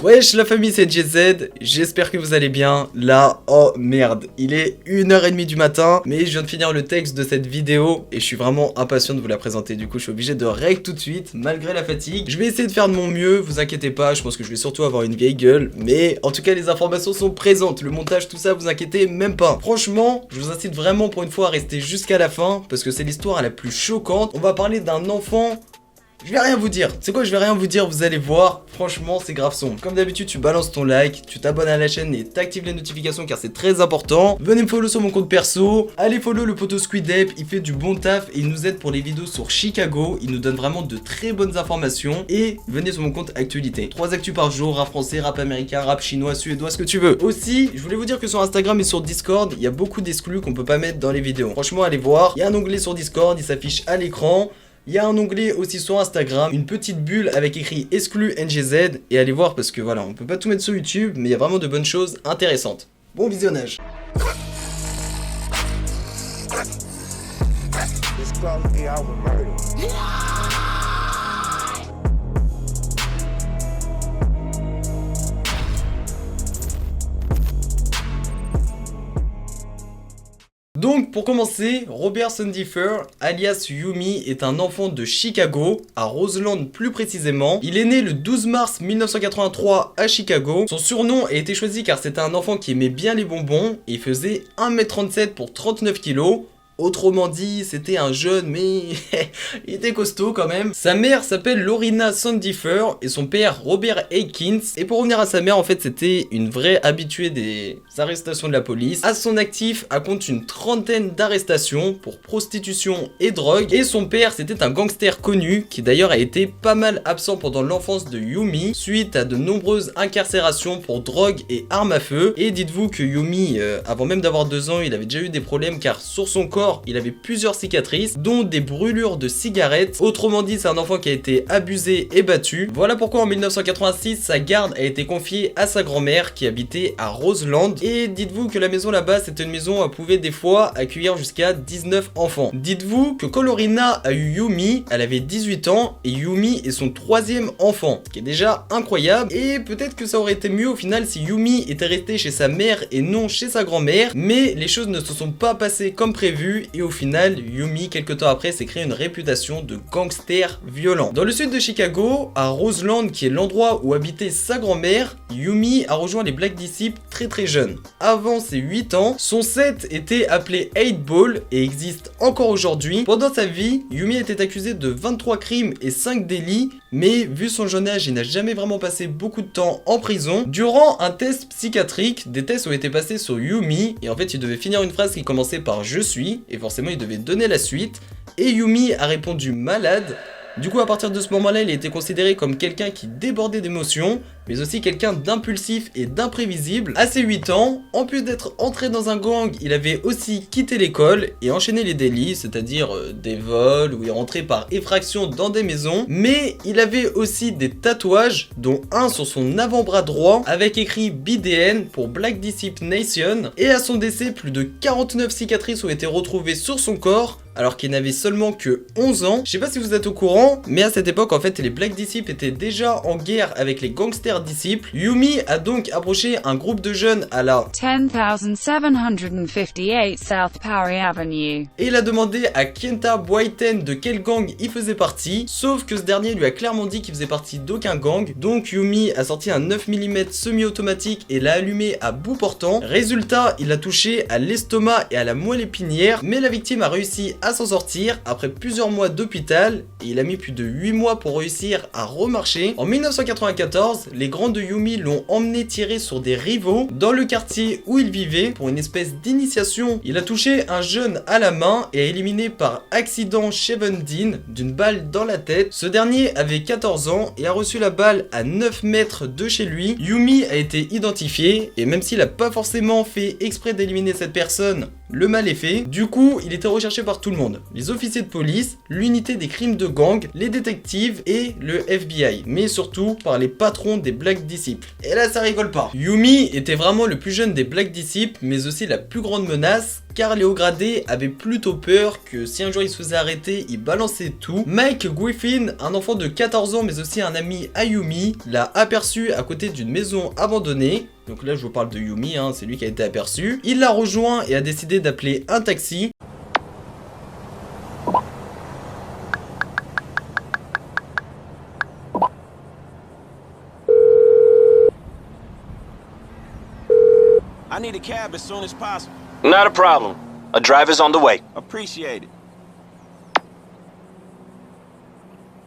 Wesh la famille, c'est JZ, j'espère que vous allez bien. Là, oh merde, il est 1h30 du matin, mais je viens de finir le texte de cette vidéo et je suis vraiment impatient de vous la présenter. Du coup, je suis obligé de règle tout de suite, malgré la fatigue. Je vais essayer de faire de mon mieux, vous inquiétez pas, je pense que je vais surtout avoir une vieille gueule, mais en tout cas, les informations sont présentes. Le montage, tout ça, vous inquiétez même pas. Franchement, je vous incite vraiment pour une fois à rester jusqu'à la fin, parce que c'est l'histoire la plus choquante. On va parler d'un enfant... Je vais rien vous dire, c'est quoi, je vais rien vous dire, vous allez voir, franchement c'est grave sombre. Comme d'habitude, tu balances ton like, tu t'abonnes à la chaîne et t'actives les notifications car c'est très important. Venez me follow sur mon compte perso, allez follow le poteau Squidep, il fait du bon taf et il nous aide pour les vidéos sur Chicago, il nous donne vraiment de très bonnes informations. Et venez sur mon compte actualité, 3 actus par jour, rap français, rap américain, rap chinois, suédois, ce que tu veux. Aussi, je voulais vous dire que sur Instagram et sur Discord, il y a beaucoup d'exclus qu'on peut pas mettre dans les vidéos. Franchement, allez voir, il y a un onglet sur Discord, il s'affiche à l'écran. Il y a un onglet aussi sur Instagram, une petite bulle avec écrit exclu NGZ, et allez voir parce que voilà, on peut pas tout mettre sur YouTube, mais il y a vraiment de bonnes choses intéressantes. Bon visionnage. Donc pour commencer, Robert Sandiffer, alias Yumi, est un enfant de Chicago, à Roseland plus précisément. Il est né le 12 mars 1983 à Chicago. Son surnom a été choisi car c'était un enfant qui aimait bien les bonbons et il faisait 1m37 pour 39 kg. Autrement dit, c'était un jeune, mais il était costaud quand même. Sa mère s'appelle Lorina Sandiffer et son père Robert Aikins. Et pour revenir à sa mère, en fait, c'était une vraie habituée des arrestations de la police. À son actif, elle compte une trentaine d'arrestations pour prostitution et drogue. Et son père, c'était un gangster connu qui d'ailleurs a été pas mal absent pendant l'enfance de Yumi suite à de nombreuses incarcérations pour drogue et armes à feu. Et dites-vous que Yumi, avant même d'avoir 2 ans, il avait déjà eu des problèmes car sur son corps, il avait plusieurs cicatrices, dont des brûlures de cigarettes. Autrement dit, c'est un enfant qui a été abusé et battu. Voilà pourquoi en 1986, sa garde a été confiée à sa grand-mère qui habitait à Roseland. Et dites-vous que la maison là-bas, c'était une maison où pouvait des fois accueillir jusqu'à 19 enfants. Dites-vous que quand Lorina a eu Yumi, elle avait 18 ans et Yumi est son 3e enfant, ce qui est déjà incroyable. Et peut-être que ça aurait été mieux au final si Yumi était resté chez sa mère et non chez sa grand-mère. Mais les choses ne se sont pas passées comme prévu. Et au final, Yumi, quelques temps après, s'est créé une réputation de gangster violent. Dans le sud de Chicago, à Roseland, qui est l'endroit où habitait sa grand-mère, Yumi a rejoint les Black Disciples très jeune. Avant ses 8 ans, son set était appelé 8 Ball et existe encore aujourd'hui. Pendant sa vie, Yumi était accusé de 23 crimes et 5 délits, mais vu son jeune âge, il n'a jamais vraiment passé beaucoup de temps en prison. Durant un test psychiatrique, des tests ont été passés sur Yumi, et en fait, il devait finir une phrase qui commençait par « je suis », et forcément, il devait donner la suite. Et Yumi a répondu « malade ». Du coup, à partir de ce moment-là, il a été considéré comme quelqu'un qui débordait d'émotions, mais aussi quelqu'un d'impulsif et d'imprévisible. À ses 8 ans, en plus d'être entré dans un gang, il avait aussi quitté l'école et enchaîné les délits, c'est-à-dire des vols où il rentrait par effraction dans des maisons. Mais il avait aussi des tatouages, dont un sur son avant-bras droit, avec écrit BDN pour Black Disciple Nation. Et à son décès, plus de 49 cicatrices ont été retrouvées sur son corps, alors qu'il n'avait seulement que 11 ans. Je sais pas si vous êtes au courant, mais à cette époque, en fait, les Black Disciples étaient déjà en guerre avec les gangsters disciples. Yumi a donc approché un groupe de jeunes à la 10758 South Parry Avenue. Et il a demandé à Kenta Boyten de quel gang il faisait partie, sauf que ce dernier lui a clairement dit qu'il faisait partie d'aucun gang. Donc Yumi a sorti un 9 mm semi-automatique et l'a allumé à bout portant. Résultat, il a touché à l'estomac et à la moelle épinière, mais la victime a réussi à s'en sortir après plusieurs mois d'hôpital et il a mis plus de 8 mois pour réussir à remarcher. En 1994, les grands de Yumi l'ont emmené tirer sur des rivaux dans le quartier où il vivait pour une espèce d'initiation. Il a touché un jeune à la main et a éliminé par accident Shevan Dean d'une balle dans la tête. Ce dernier avait 14 ans et a reçu la balle à 9 mètres de chez lui. Yumi a été identifié et même s'il n'a pas forcément fait exprès d'éliminer cette personne, le mal est fait. Du coup, il était recherché par tout le monde. Les officiers de police, l'unité des crimes de gang, les détectives et le FBI. Mais surtout par les patrons des Black Disciples. Et là, ça rigole pas. Yumi était vraiment le plus jeune des Black Disciples, mais aussi la plus grande menace, car les hauts gradés avaient plutôt peur que si un jour il se faisait arrêter, il balançait tout. Mike Griffin, un enfant de 14 ans mais aussi un ami à Yumi, l'a aperçu à côté d'une maison abandonnée. Donc là je vous parle de Yumi, hein, c'est lui qui a été aperçu. Il l'a rejoint et a décidé d'appeler un taxi. I need a cab as soon as possible. Not a problem. A driver's on the way. Appreciate it.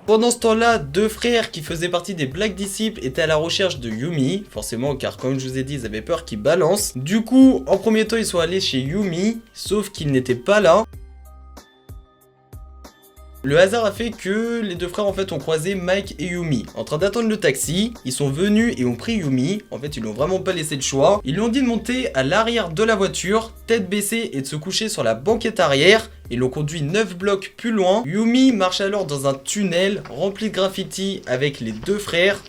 Pendant ce temps-là, deux frères qui faisaient partie des Black Disciples étaient à la recherche de Yumi, forcément car comme je vous ai dit, ils avaient peur qu'il balance. Du coup, en premier temps, ils sont allés chez Yumi, sauf qu'il n'était pas là. Le hasard a fait que les deux frères en fait ont croisé Mike et Yumi. En train d'attendre le taxi, ils sont venus et ont pris Yumi. En fait, ils lui ont vraiment pas laissé le choix. Ils lui ont dit de monter à l'arrière de la voiture, tête baissée et de se coucher sur la banquette arrière. Ils l'ont conduit 9 blocs plus loin. Yumi marche alors dans un tunnel rempli de graffitis avec les deux frères.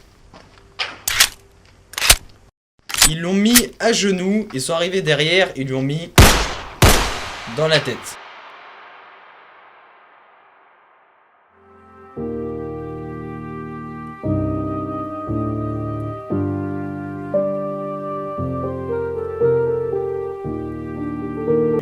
Ils l'ont mis à genoux, ils sont arrivés derrière et lui ont mis dans la tête.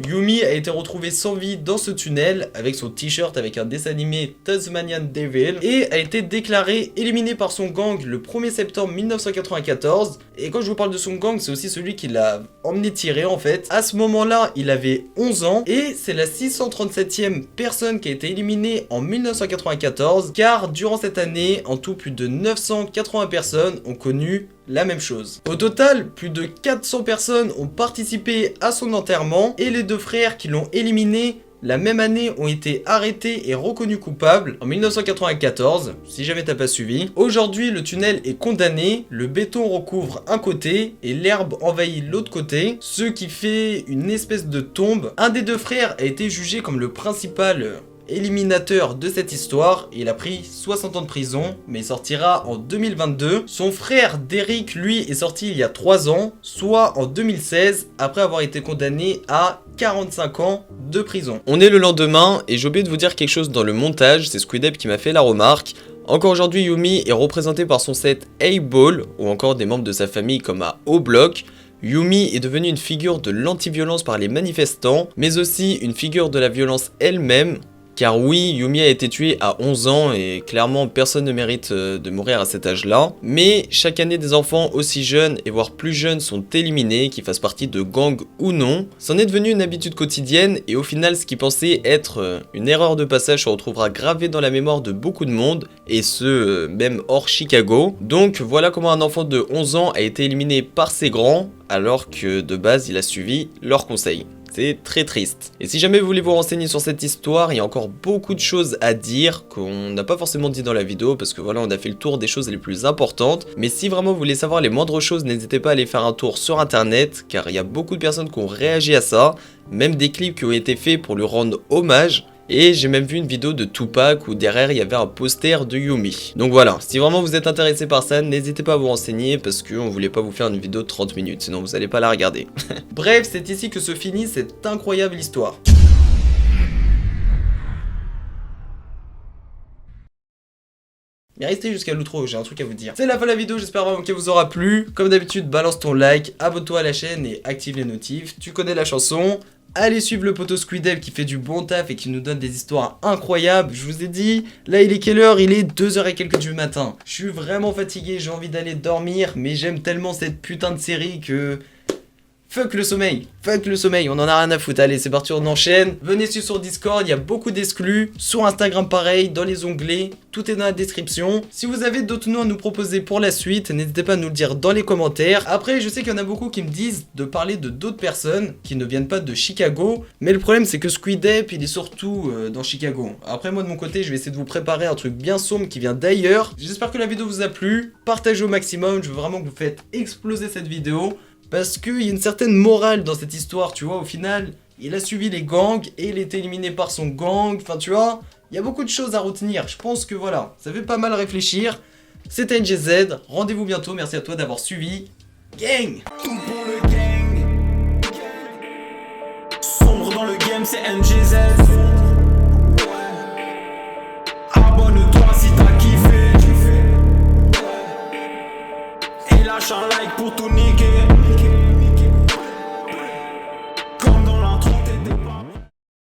Yumi a été retrouvé sans vie dans ce tunnel avec son t-shirt avec un dessin animé Tasmanian Devil et a été déclaré éliminé par son gang le 1er septembre 1994. Et quand je vous parle de son gang, c'est aussi celui qui l'a emmené tirer en fait. À ce moment-là, il avait 11 ans et c'est la 637e personne qui a été éliminée en 1994 car durant cette année, en tout plus de 980 personnes ont connu la même chose. Au total, plus de 400 personnes ont participé à son enterrement et les deux frères qui l'ont éliminé la même année ont été arrêtés et reconnus coupables en 1994, si jamais t'as pas suivi. Aujourd'hui, le tunnel est condamné, le béton recouvre un côté et l'herbe envahit l'autre côté, ce qui fait une espèce de tombe. Un des deux frères a été jugé comme le principal éliminateur de cette histoire et il a pris 60 ans de prison mais il sortira en 2022. Son frère Derrick lui est sorti il y a 3 ans, soit en 2016 après avoir été condamné à 45 ans de prison. On est le lendemain et j'ai oublié de vous dire quelque chose dans le montage, c'est Squidep qui m'a fait la remarque. Encore aujourd'hui, Yumi est représenté par son set A-Ball ou encore des membres de sa famille comme à O-Block. Yumi est devenue une figure de l'anti-violence par les manifestants mais aussi une figure de la violence elle-même. Car oui, Yumi a été tué à 11 ans et clairement personne ne mérite de mourir à cet âge-là. Mais chaque année des enfants aussi jeunes et voire plus jeunes sont éliminés, qu'ils fassent partie de gangs ou non. C'en est devenu une habitude quotidienne et au final ce qui pensait être une erreur de passage se retrouvera gravé dans la mémoire de beaucoup de monde et ce même hors Chicago. Donc voilà comment un enfant de 11 ans a été éliminé par ses grands alors que de base il a suivi leurs conseils. C'est très triste. Et si jamais vous voulez vous renseigner sur cette histoire, il y a encore beaucoup de choses à dire qu'on n'a pas forcément dit dans la vidéo parce que voilà, on a fait le tour des choses les plus importantes. Mais si vraiment vous voulez savoir les moindres choses, n'hésitez pas à aller faire un tour sur internet car il y a beaucoup de personnes qui ont réagi à ça, même des clips qui ont été faits pour lui rendre hommage. Et j'ai même vu une vidéo de Tupac où derrière il y avait un poster de Yumi. Donc voilà, si vraiment vous êtes intéressé par ça, n'hésitez pas à vous renseigner parce qu'on voulait pas vous faire une vidéo de 30 minutes, sinon vous allez pas la regarder. Bref, c'est ici que se finit cette incroyable histoire. Mais restez jusqu'à l'outro, j'ai un truc à vous dire. C'est la fin de la vidéo, j'espère vraiment qu'elle vous aura plu. Comme d'habitude, balance ton like, abonne-toi à la chaîne et active les notifs. Tu connais la chanson. Allez suivre le poteau Squidep qui fait du bon taf et qui nous donne des histoires incroyables. Je vous ai dit, là il est quelle heure? Il est 2h et quelques du matin. Je suis vraiment fatigué, j'ai envie d'aller dormir, mais j'aime tellement cette putain de série que... Fuck le sommeil, on en a rien à foutre. Allez, c'est parti, on enchaîne. Venez sur Discord, il y a beaucoup d'exclus. Sur Instagram, pareil, dans les onglets. Tout est dans la description. Si vous avez d'autres noms à nous proposer pour la suite, n'hésitez pas à nous le dire dans les commentaires. Après, je sais qu'il y en a beaucoup qui me disent de parler de d'autres personnes qui ne viennent pas de Chicago. Mais le problème, c'est que Squidep, il est surtout dans Chicago. Après, moi, de mon côté, je vais essayer de vous préparer un truc bien sombre qui vient d'ailleurs. J'espère que la vidéo vous a plu. Partagez au maximum. Je veux vraiment que vous faites exploser cette vidéo. Parce qu'il y a une certaine morale dans cette histoire, tu vois, au final, il a suivi les gangs et il était éliminé par son gang. Enfin, tu vois, il y a beaucoup de choses à retenir. Je pense que voilà, ça fait pas mal réfléchir. C'était NGZ, rendez-vous bientôt. Merci à toi d'avoir suivi. Gang! Tout pour le gang. Sombre dans le game, c'est NGZ. Abonne-toi si t'as kiffé. Et lâche un like pour tout niquer.